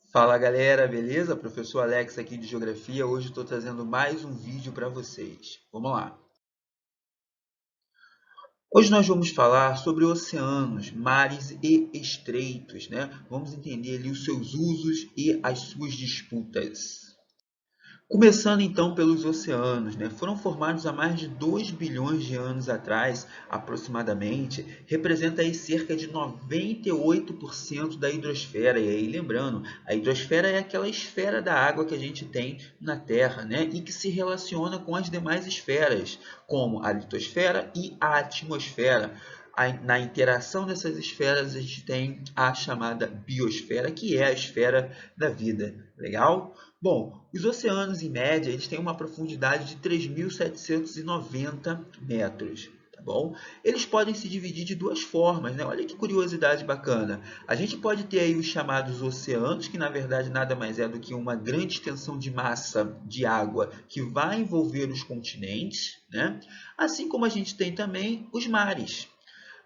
Fala galera, beleza? Professor Alex aqui de Geografia. Hoje estou trazendo mais um vídeo para vocês. Vamos lá. Hoje nós vamos falar sobre oceanos, mares e estreitos, né? Vamos entender ali os seus usos e as suas disputas. Começando então pelos oceanos, né? Foram formados há mais de 2 bilhões de anos atrás, aproximadamente, representa aí cerca de 98% da hidrosfera. E aí, lembrando, a hidrosfera é aquela esfera da água que a gente tem na Terra, né? E que se relaciona com as demais esferas, como a litosfera e a atmosfera. Na interação dessas esferas, a gente tem a chamada biosfera, que é a esfera da vida. Legal? Bom, os oceanos, em média, eles têm uma profundidade de 3.790 metros. Tá bom? Eles podem se dividir de duas formas, né? Olha que curiosidade bacana. A gente pode ter aí os chamados oceanos, que na verdade nada mais é do que uma grande extensão de massa de água que vai envolver os continentes, né? Assim como a gente tem também os mares.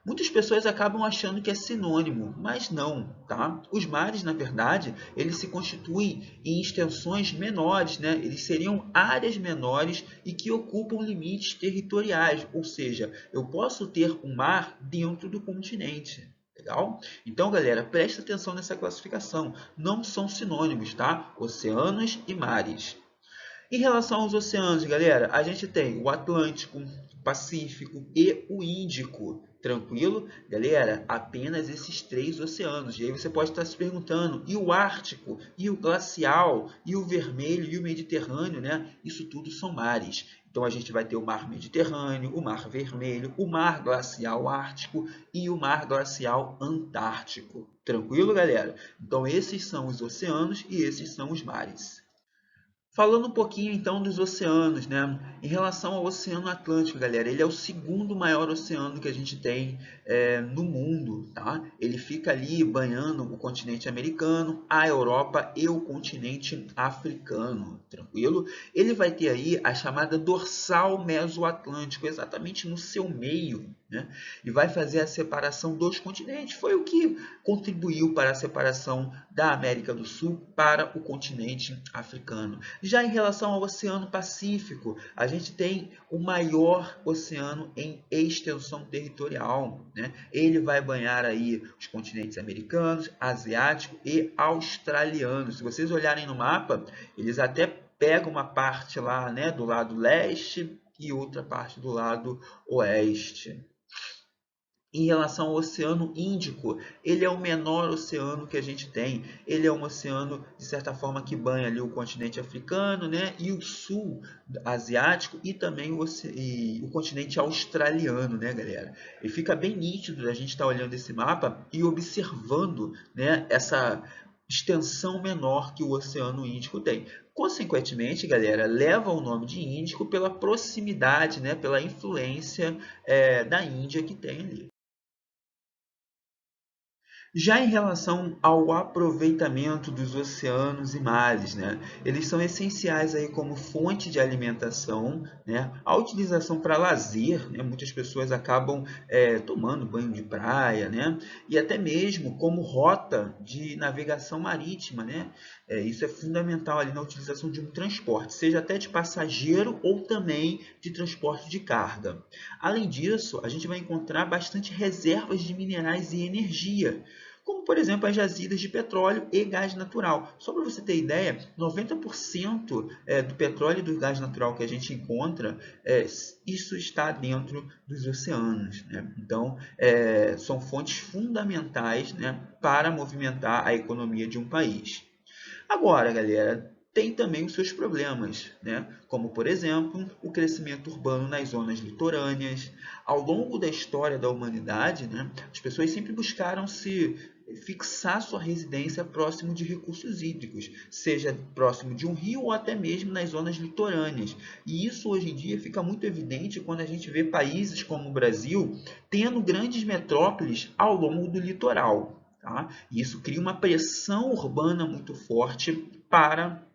Muitas pessoas acabam achando que é sinônimo, mas não, tá? Os mares, na verdade, eles se constituem em extensões menores, né? Eles seriam áreas menores e que ocupam limites territoriais, ou seja, eu posso ter um mar dentro do continente. Legal? Então, galera, presta atenção nessa classificação. Não são sinônimos, tá? Oceanos e mares. Em relação aos oceanos, galera, a gente tem o Atlântico, o Pacífico e o Índico. Tranquilo? Galera, apenas esses três oceanos. E aí você pode estar se perguntando, e o Ártico, e o Glacial, e o Vermelho, e o Mediterrâneo, né? Isso tudo são mares. Então a gente vai ter o Mar Mediterrâneo, o Mar Vermelho, o Mar Glacial Ártico e o Mar Glacial Antártico. Tranquilo, galera? Então esses são os oceanos e esses são os mares. Falando um pouquinho então dos oceanos, né? Em relação ao Oceano Atlântico, galera, ele é o segundo maior oceano que a gente tem no mundo, tá? Ele fica ali banhando o continente americano, a Europa e o continente africano, tranquilo? Ele vai ter aí a chamada dorsal mesoatlântico, exatamente no seu meio, né? E vai fazer a separação dos continentes. Foi o que contribuiu para a separação da América do Sul para o continente africano. Já em relação ao Oceano Pacífico, a gente tem o maior oceano em extensão territorial, né? Ele vai banhar aí os continentes americanos, asiático e australiano. Se vocês olharem no mapa, eles até pegam uma parte lá, né, do lado leste e outra parte do lado oeste. Em relação ao Oceano Índico, ele é o menor oceano que a gente tem. Ele é um oceano, de certa forma, que banha ali o continente africano, né? E o sul asiático e também o continente australiano, né, galera? E fica bem nítido a gente estar olhando esse mapa e observando, né, essa extensão menor que o Oceano Índico tem. Consequentemente, galera, leva o nome de Índico pela proximidade, né, pela influência da Índia que tem ali. Já em relação ao aproveitamento dos oceanos e mares, né? Eles são essenciais aí como fonte de alimentação, né? A utilização para lazer, né? Muitas pessoas acabam tomando banho de praia, né? E até mesmo como rota de navegação marítima, né? Isso é fundamental ali na utilização de um transporte, seja até de passageiro ou também de transporte de carga. Além disso, a gente vai encontrar bastante reservas de minerais e energia, como por exemplo as jazidas de petróleo e gás natural. Só para você ter ideia, 90% do petróleo e do gás natural que a gente encontra, isso está dentro dos oceanos, né? Então, são fontes fundamentais, né, para movimentar a economia de um país. Agora, galera, tem também os seus problemas, né? Como, por exemplo, o crescimento urbano nas zonas litorâneas. Ao longo da história da humanidade, né, as pessoas sempre buscaram se fixar sua residência próximo de recursos hídricos, seja próximo de um rio ou até mesmo nas zonas litorâneas. E isso hoje em dia fica muito evidente quando a gente vê países como o Brasil tendo grandes metrópoles ao longo do litoral. Tá? E isso cria uma pressão urbana muito forte para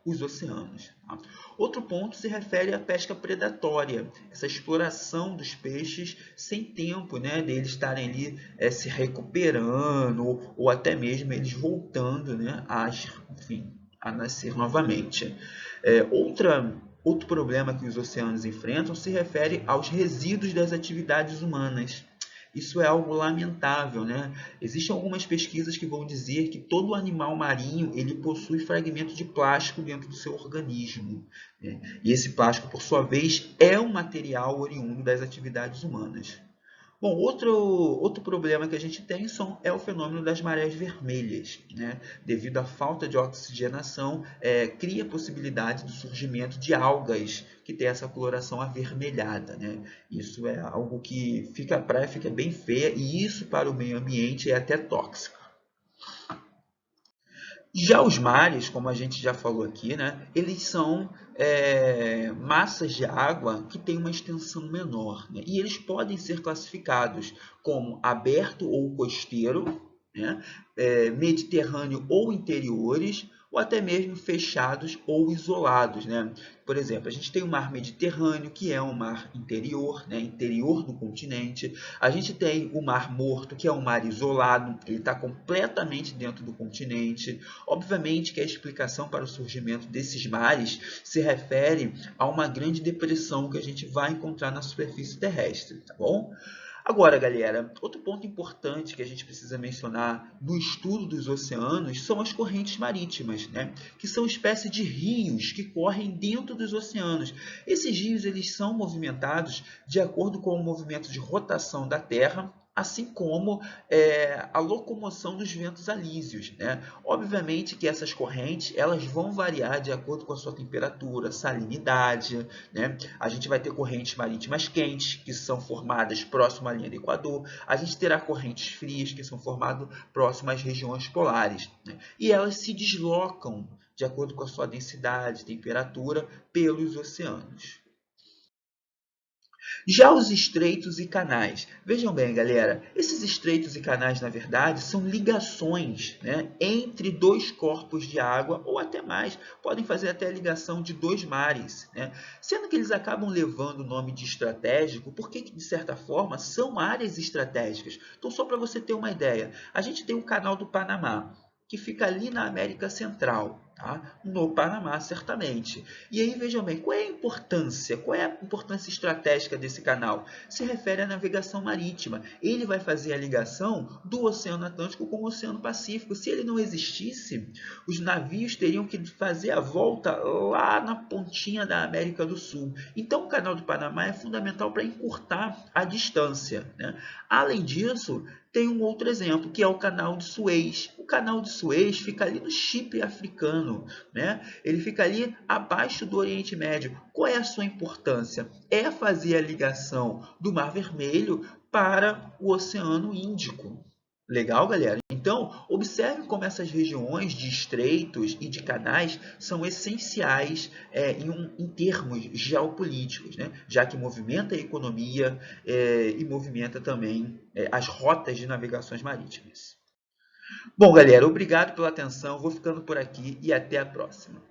os oceanos. Tá? Outro ponto se refere à pesca predatória, essa exploração dos peixes sem tempo, né, deles estarem ali se recuperando ou até mesmo eles voltando, né, enfim, a nascer novamente. Outro problema que os oceanos enfrentam se refere aos resíduos das atividades humanas. Isso é algo lamentável, né? Existem algumas pesquisas que vão dizer que todo animal marinho ele possui fragmento de plástico dentro do seu organismo, né? E esse plástico, por sua vez, é um material oriundo das atividades humanas. Bom, outro problema que a gente tem é o fenômeno das marés vermelhas, né? Devido à falta de oxigenação, cria a possibilidade do surgimento de algas que tem essa coloração avermelhada, né? Isso é algo que a praia fica bem feia e isso para o meio ambiente é até tóxico. Já os mares, como a gente já falou aqui, né, eles são massas de água que têm uma extensão menor, né, e eles podem ser classificados como aberto ou costeiro, né, mediterrâneo ou interiores, ou até mesmo fechados ou isolados, né? Por exemplo, a gente tem o mar Mediterrâneo, que é um mar interior, né, interior do continente. A gente tem o Mar Morto, que é um mar isolado, ele está completamente dentro do continente. Obviamente que a explicação para o surgimento desses mares se refere a uma grande depressão que a gente vai encontrar na superfície terrestre, tá bom? Agora, galera, outro ponto importante que a gente precisa mencionar no estudo dos oceanos são as correntes marítimas, né? Que são espécies de rios que correm dentro dos oceanos. Esses rios eles são movimentados de acordo com o movimento de rotação da Terra, assim como a locomoção dos ventos alísios, né? Obviamente que essas correntes elas vão variar de acordo com a sua temperatura, salinidade, né? A gente vai ter correntes marítimas quentes, que são formadas próximo à linha do Equador. A gente terá correntes frias, que são formadas próximo às regiões polares, né? E elas se deslocam de acordo com a sua densidade, temperatura, pelos oceanos. Já os estreitos e canais. Vejam bem, galera, esses estreitos e canais, na verdade, são ligações, né, entre dois corpos de água, ou até mais, podem fazer até a ligação de dois mares, né, sendo que eles acabam levando o nome de estratégico, porque, de certa forma, são áreas estratégicas. Então, só para você ter uma ideia, a gente tem o Canal do Panamá, que fica ali na América Central, tá? No Panamá, certamente. E aí, vejam bem, qual é a importância? Qual é a importância estratégica desse canal? Se refere à navegação marítima. Ele vai fazer a ligação do Oceano Atlântico com o Oceano Pacífico. Se ele não existisse, os navios teriam que fazer a volta lá na pontinha da América do Sul. Então, o Canal do Panamá é fundamental para encurtar a distância, né? Além disso, tem um outro exemplo, que é o Canal de Suez. O Canal de Suez fica ali no Chipre africano, né? Ele fica ali abaixo do Oriente Médio. Qual é a sua importância? É fazer a ligação do Mar Vermelho para o Oceano Índico. Legal, galera? Então, observe como essas regiões de estreitos e de canais são essenciais em termos geopolíticos, né? Já que movimenta a economia e movimenta também as rotas de navegações marítimas. Bom, galera, obrigado pela atenção. Vou ficando por aqui e até a próxima.